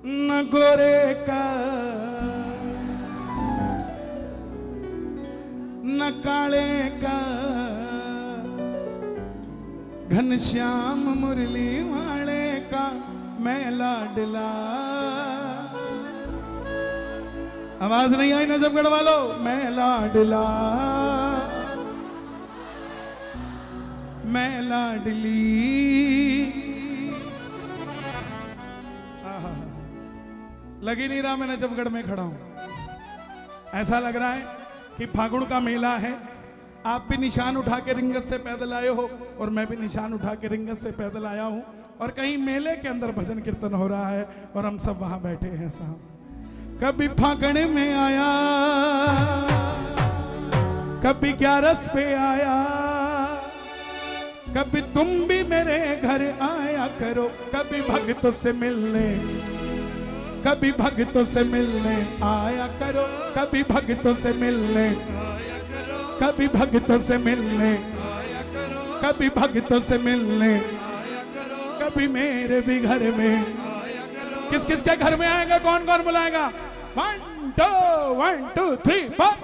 न गोरे का न काले का, घनश्याम मुरली वाले का मैं लाडला। आवाज नहीं आई नजफगढ़ वालों? मैं लाडला मैं लाडली। लग ही नहीं रहा मैं नजफगढ़ में खड़ा हूं। ऐसा लग रहा है कि फागुन का मेला है। आप भी निशान उठा के रिंगत से पैदल आए हो और मैं भी निशान उठा के रिंगत से पैदल आया हूं, और कहीं मेले के अंदर भजन कीर्तन हो रहा है और हम सब वहां बैठे हैं साहब। कभी फागुन में आया, कभी 11 पे आया, कभी तुम भी मेरे घर आया करो। कभी भक्तों से मिलने, कभी भक्तों से मिलने आया करो। कभी भक्तों से मिलने, कभी भक्तों से मिलने, कभी भक्तों से मिलने, कभी मेरे भी घर में। किस किस के घर में आएगा, कौन कौन बुलाएगा? 1 2 3 4।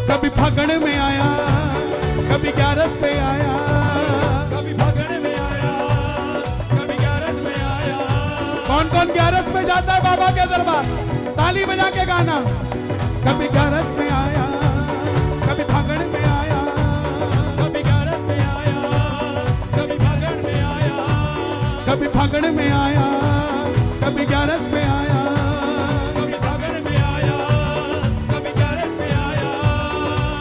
कभी फागुन में आया, कभी 11 पे आया, कभी फागुन में आया, कभी 11 में आया। कौन कौन 11 पे जाता है बाबा के दरबार? ताली बजा के गाना। कभी 11 में आया, कभी फागुन में आया, कभी 11 में आया, कभी फागुन में आया, कभी फागुन में आया, कभी 11 में आया, कभी फागुन में आया, कभी 11 में आया।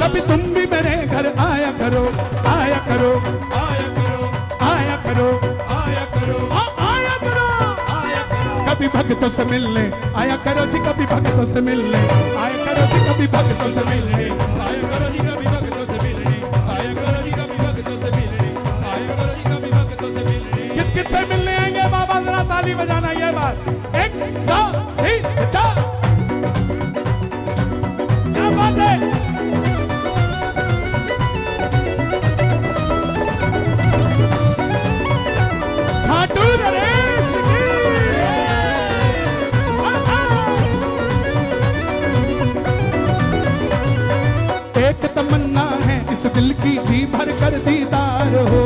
कभी तुम भी मेरे घर आया करो, आया करो, आया करो, आया करो, आया करो, आया करो, आया करो। कभी भक्तों से मिलने आया करो जी, कभी भक्तों से मिलने आया करो जी, कभी भक्तों से मिलने आया करो जी, कभी भक्तों से मिलने आया करो जी, कभी भक्तों से मिलने आया करो जी, कभी भक्तों से मिलने। किस किस से मिलने आएंगे बाबा? जरा ताली बजाना। ये बात 1 2 3 4। क्या बात है? खाटू नरेश की। एक तमन्ना है इस दिल की, जी भर कर दीदार हो।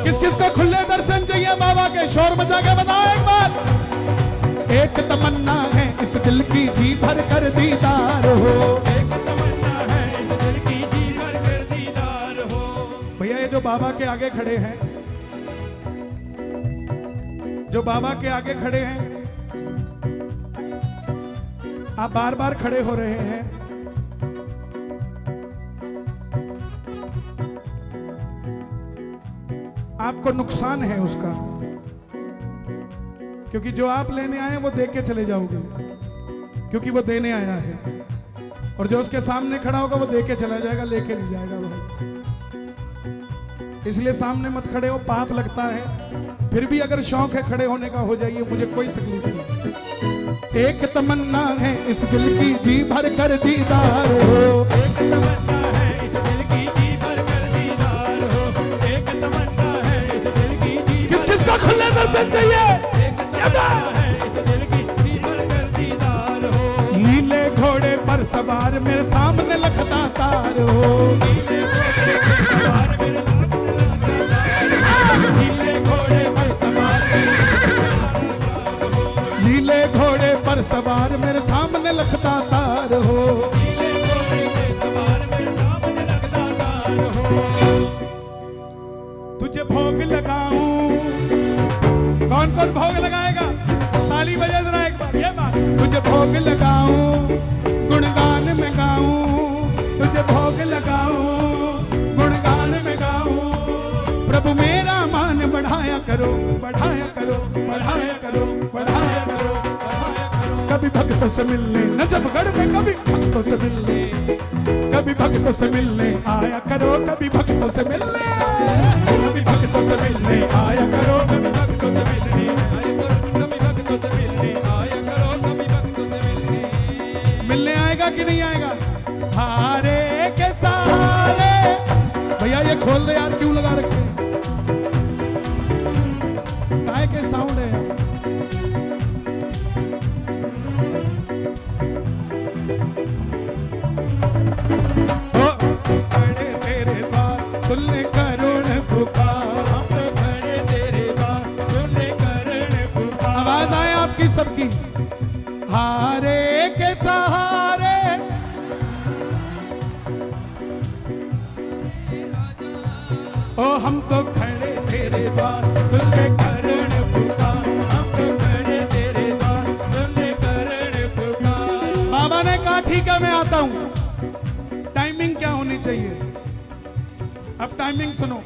किस किस को खुले दर्शन चाहिए बाबा के? शोर मचा के बताओ एक बार। एक तमन्ना है इस दिल की, जी भर कर दीदार हो। एक तमन्ना है इस दिल की, जी भर कर दीदार हो। भैया ये जो बाबा के आगे खड़े हैं, जो बाबा के आगे खड़े हैं, आप बार बार खड़े हो रहे हैं। आपको नुकसान है उसका, क्योंकि जो आप लेने आए हैं वो दे के चले जाओगे, क्योंकि वो देने आया है। और जो उसके सामने खड़ा होगा वो दे के चला जाएगा, लेके नहीं जाएगा वो। इसलिए सामने मत खड़े हो, पाप लगता है। फिर भी अगर शौक है खड़े होने का, हो जाइए, मुझे कोई तकलीफ नहीं। एक तमन्ना है इस दिल की, जी भर कर दीदार हो। एक तमन्ना है इस दिल की, जी भर कर दीदार हो। एक तमन्ना है इस दिल की, जी किस किस का खुले दर्शन चाहिए? एक तमन्ना है इस दिल की, जी भर कर दीदार हो। नीले घोड़े पर सवार मेरे सामने लखता तार हो। नीले घोड़े पर सवार मेरे सामने लखता तार हो। नीले घोड़े पर सवार नीले घोड़े पर सवार मेरे सामने लखता तार हो। नीले घोड़े पर सवार मेरे सामने लखता तार हो। तुझे भोग लगाऊं। कौन कौन भोग लगाएगा? ताली बजा जरा एक बार। ये बात, तुझे भोग लगाऊं, गुणगान में गाऊं, तुझे भोग लगाऊं, गुण करो, बढ़ाया करो, बढ़ाया करो, बढ़ाया करो। कभी भक्तों से मिलने नजफगढ़ में, कभी भक्तों से मिलने, कभी भक्तों से मिलने आया करो, कभी भक्तों से मिलने, कभी भक्तों से मिलने आया करो, कभी भक्तों से मिलने आया करो, कभी भक्तों से मिलने आया करो, कभी भक्तों से मिलने। मिलने आएगा कि नहीं आएगा? हारे के सहारे। भैया ये खोल दे यार, क्यों लगा रखे? काय के साउंड है? खड़े तेरे द्वार खुले करुण पुकार, हम तो खड़े तेरे द्वार खुले करुण पुकार। आवाज आए आपकी सबकी। हारे के सहारे ओ हम तो खड़े तेरे द्वार सुन ले करुण पुकार, हम तो खड़े तेरे द्वार सुन ले करुण पुकार। बाबा ने कहा ठीक है मैं आता हूं। टाइमिंग क्या होनी चाहिए? अब टाइमिंग सुनो।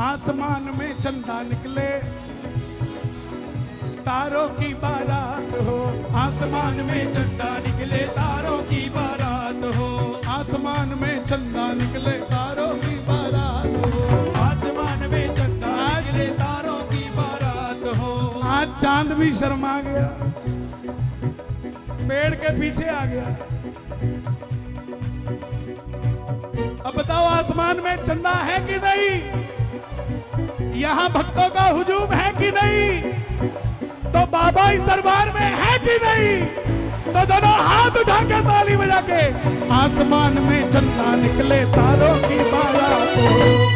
आसमान में चंदा निकले, तारों की बारात हो, आसमान में चंदा निकले, तारों की बारात हो, आसमान में चंदा निकले, तारों की बारात हो, आसमान में चंदा निकले, तारों की बारात हो। आज चांद भी शर्मा गया, पेड़ के पीछे आ गया। अब बताओ आसमान में चंदा है कि नहीं? यहां भक्तों का हुजूम है कि नहीं? तो बाबा इस दरबार में है कि नहीं? तो दोनों हाथ उठा के ताली बजा के आसमान में चंदा निकले, तारों की बारात हो,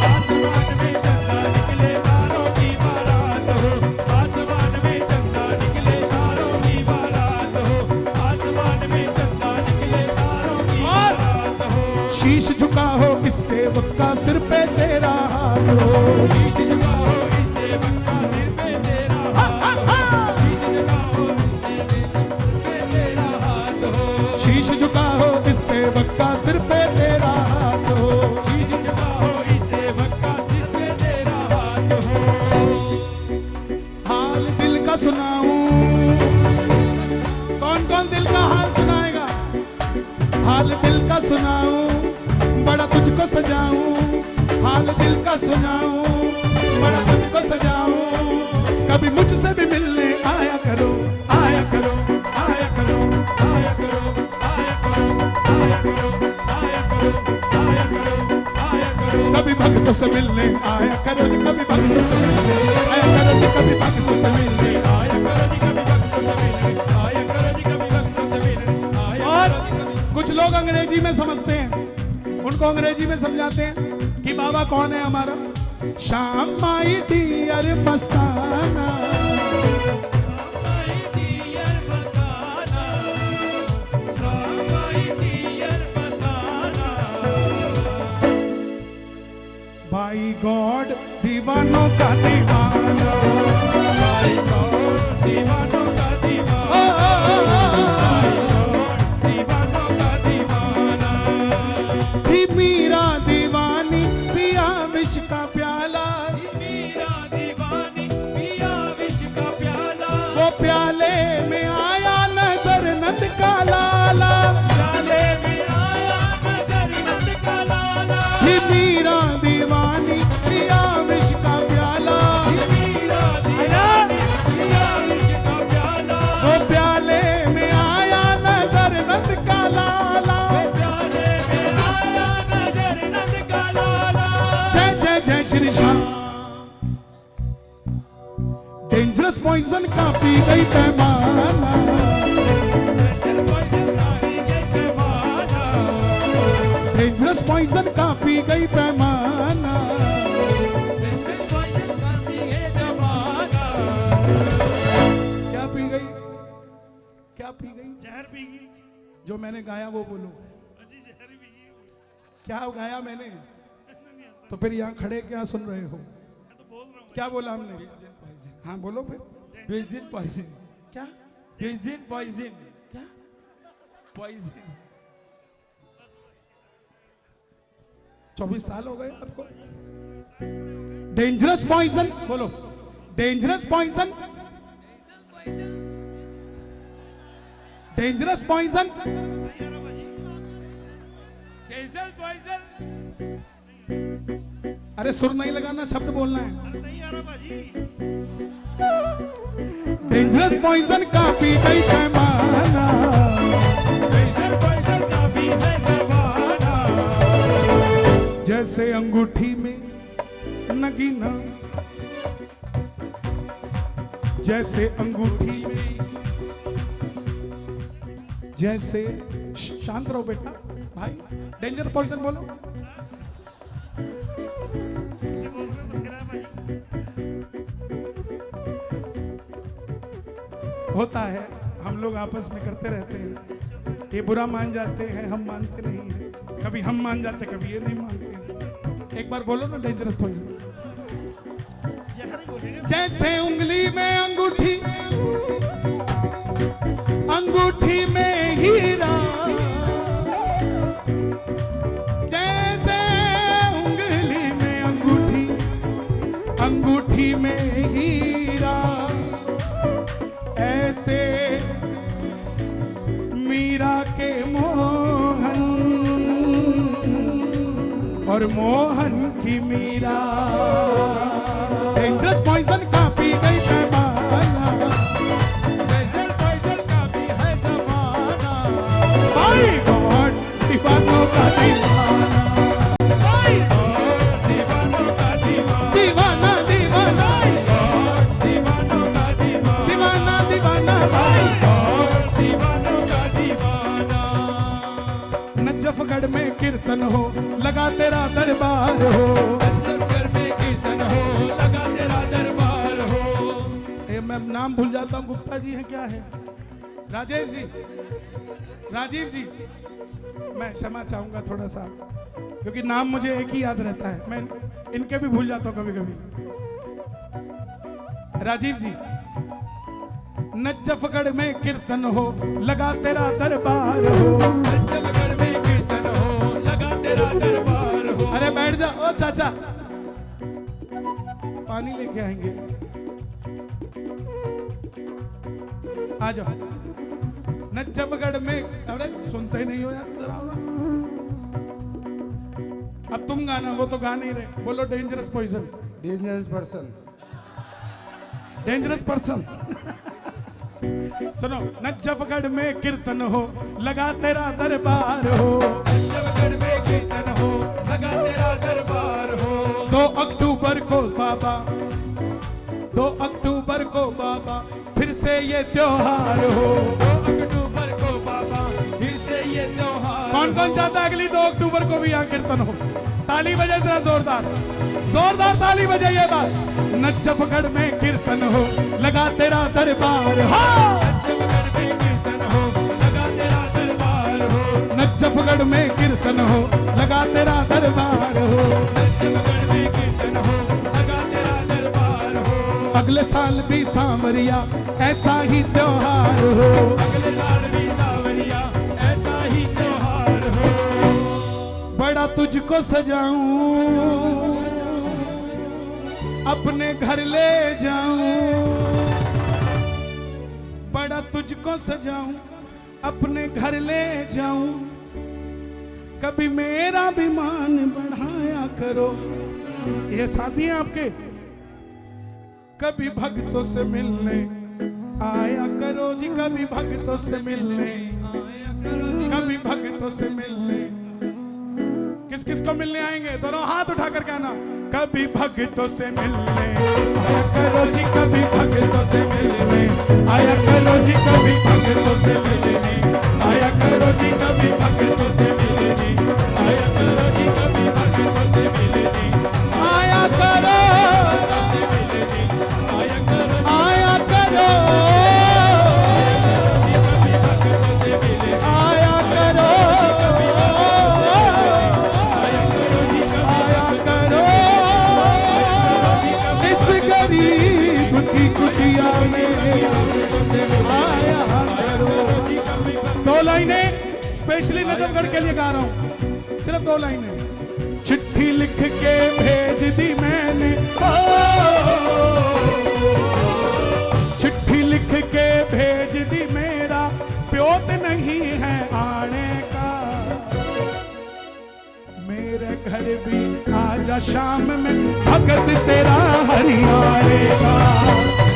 आसमान में चंदा निकले, तारों की बारात हो, आसमान में चंदा निकले, तारों की बारात हो, आसमान में चंदा निकले, तारों की बारात हो। शीश झुका हो इस सेवक का सिर पे तेरा हाथ हो, शीश झुका हो इस सेवक का सिर पे तेरा हाथ हो, शीश झुका हो इस सेवक का सिर पे तेरा हाथ हो, शीश झुका हो इस सेवक का सिर पे तेरा हाथ हो। हाल दिल का सुनाऊं, कौन कौन दिल का हाल सुनाएगा? हाल दिल का सुनाऊं, बड़ा तुझको सजाऊं, हाल दिल का सुनाऊं, बड़ा तुझको सजाऊं। कभी मुझसे भी मिलने आया करो, आया करो, आया करो, आया करो, आया करो, आया करो, आया करो, आया करो, आया करो। कभी भक्तों से मिलने आया करो जी, कभी भक्तों से मिलने आया करो जी, कभी भक्तों से मिलने आया करो जी, कभी भक्तों से मिलने आया करो जी, कभी भक्तों से मिलने आया। और कुछ लोग अंग्रेजी में समझते हैं, उनको अंग्रेजी में समझाते हैं कि बाबा कौन है हमारा। शाम माई डियर मस्ताना, भाई गॉड दीवानों का दीवाना, भाई गॉड दीवानों का दीवाना, भाई गॉड दीवानों का दीवाना। थी मीरा दीवानी पिया विष का प्याला, थी मीरा दीवानी पिया विष का प्याला, वो प्याले में आया नजर नंद का लाला, प्याले में आया नजर नंद का लाला। थी मीरा दीवानी पिया विष का प्याला, थी मीरा दीवानी पिया विष का प्याला, वो प्याले में आया नजर नंद का लाला, वो प्याले में आया नजर नंद का लाला। जय जय जय श्री श्याम। डेंजरस पॉइजन का पी गई पैमाना, डेंजरस पॉइजन का पी गई पैमाना, क्या पी गई? क्या पी गई? जहर पी गई। जो मैंने गाया वो बोलो। अजी जहर पी गई। क्या गाया मैंने? तो फिर यहाँ खड़े क्या सुन रहे हो? मैं तो बोल रहा हूँ। क्या बोला हमने? हाँ बोलो फिर। Poison, poison. क्या? Poison, poison. क्या? Poison. 24 साल हो गए आपको। डेंजरस पॉइजन बोलो। Dangerous poison, dangerous poison, danger poison. अरे सुर नहीं लगाना, शब्द बोलना है। नहीं आ रहा भाजी। डेंजरस पॉइजन का पी गई पैमाना, डेंजर पॉइजन का भी है जमाना। जैसे अंगूठी में नगीना, जैसे अंगूठी में, जैसे शांत रहो बेटा भाई। डेंजर पॉइजन बोलो। किसी बोल रहे बथेरा भाई। होता है, हम लोग आपस में करते रहते हैं। ये बुरा मान जाते हैं, हम मानते नहीं हैं। कभी हम मान जाते, कभी ये नहीं मानते हैं। एक बार बोलो ना डेंजरस पॉइजन। जहर बोलेंगे। जैसे उंगली में अंगूठी, अंगूठी में हीरा, जैसे उंगली में अंगूठी, अंगूठी में हीरा, ऐसे मीरा के मोहन और मोहन की मीरा। डेंजरस पॉइजन का पी गई पैमाना, डेंजर पॉइजन का भी है जमाना। माय गॉड दीवानों का दीवाना, माय गॉड दीवानों का दीवाना। दीवाना दीवाना, दीवानों का दीवाना। दीवाना दीवाना माय गॉड दीवानों का दीवाना। नजफगढ़ में कीर्तन हो, लगा तेरा दरबार हो। नजफगढ़ में कीर्तन हो, लगा तेरा दरबार हो। मैं नाम भूल जाता हूँ। गुप्ता जी हैं, क्या है? राजेश जी, राजीव जी। मैं क्षमा चाहूंगा थोड़ा सा, क्योंकि नाम मुझे एक ही याद रहता है। मैं इनके भी भूल जाता हूँ कभी कभी। राजीव जी, नजफगढ़ में कीर्तन हो, लगा तेरा दरबार हो। नजफगढ़ में कीर्तन हो, लगा तेरा दरबार हो। अरे बैठ जा ओ चाचा, पानी लेके आएंगे। आ जाओ। नजफगढ़ में, अरे सुनते ही नहीं हो यार, जरा आओ ना। अब तुम गाना, वो तो गा नहीं रहे। बोलो dangerous poison. Dangerous person. Dangerous person. सुनो, नजफगढ़ में कीर्तन हो, लगा तेरा दरबार हो। नजफगढ़ में कीर्तन हो, लगा तेरा दरबार हो। 2 अक्टूबर को बाबा, 2 अक्टूबर को बाबा, फिर से ये त्योहार हो। 2 अक्टूबर को बाबा, फिर से ये त्योहार। कौन कौन चाहता है अगली 2 अक्टूबर को भी यहाँ कीर्तन हो? ताली बजे जरा जोरदार, जोरदार ताली बजाइए बात। नजफगढ़ में कीर्तन हो, लगा तेरा दरबार हो। नजफगढ़ में कीर्तन हो, लगा तेरा दरबार हो। नजफगढ़ में कीर्तन हो, लगा तेरा दरबार हो। नजफगढ़ में कीर्तन हो, लगा तेरा दरबार हो। अगले साल भी सांवरिया, ऐसा ही त्योहार हो। अगले साल भी सावरिया, ऐसा ही त्योहार हो। बड़ा तुझको सजाऊं, अपने घर ले जाऊं। बड़ा तुझको सजाऊं, अपने घर ले जाऊं। कभी मेरा भी मान बढ़ाया करो। ये साथी हैं आपके। कभी भक्तों से मिलने आया करो जी, कभी भक्तों से मिलने आया करो जी। कभी भक्तों से मिलने। किस किस को मिलने आएंगे? दोनों हाथ उठा कर कहना, कभी भक्तों से मिलने आया करो जी, कभी भक्तों से मिलने आया करो जी, कभी भक्तों से मिलने आया करो जी, कभी भक्तों से मिलने आया करो जी, कभी भक्तों से मिलने आया करो, आया करो, आया करो, आया करो, आया करो इस गरीब की कुटिया में आया करो। 2 लाइनें स्पेशली नजफगढ़ के लिए गा रहा हूं, सिर्फ 2 लाइनें। चिट्ठी लिख के भेज दी मैंने, घर भी आजा शाम में भगत तेरा हरियाणे का।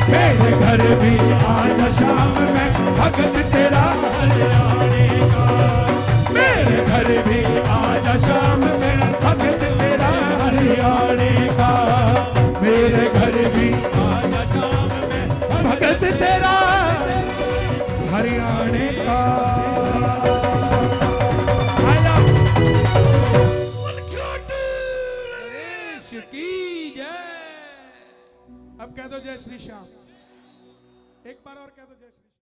मेरे घर भी आजा शाम में भगत तेरा हरियाणे का। मेरे घर भी आजा शाम में भगत तेरा हरियाणे का। मेरे घर भी आजा शाम में भगत तेरा हरियाणे का। अब कह दो जय श्री श्याम। एक बार और कह दो जय श्री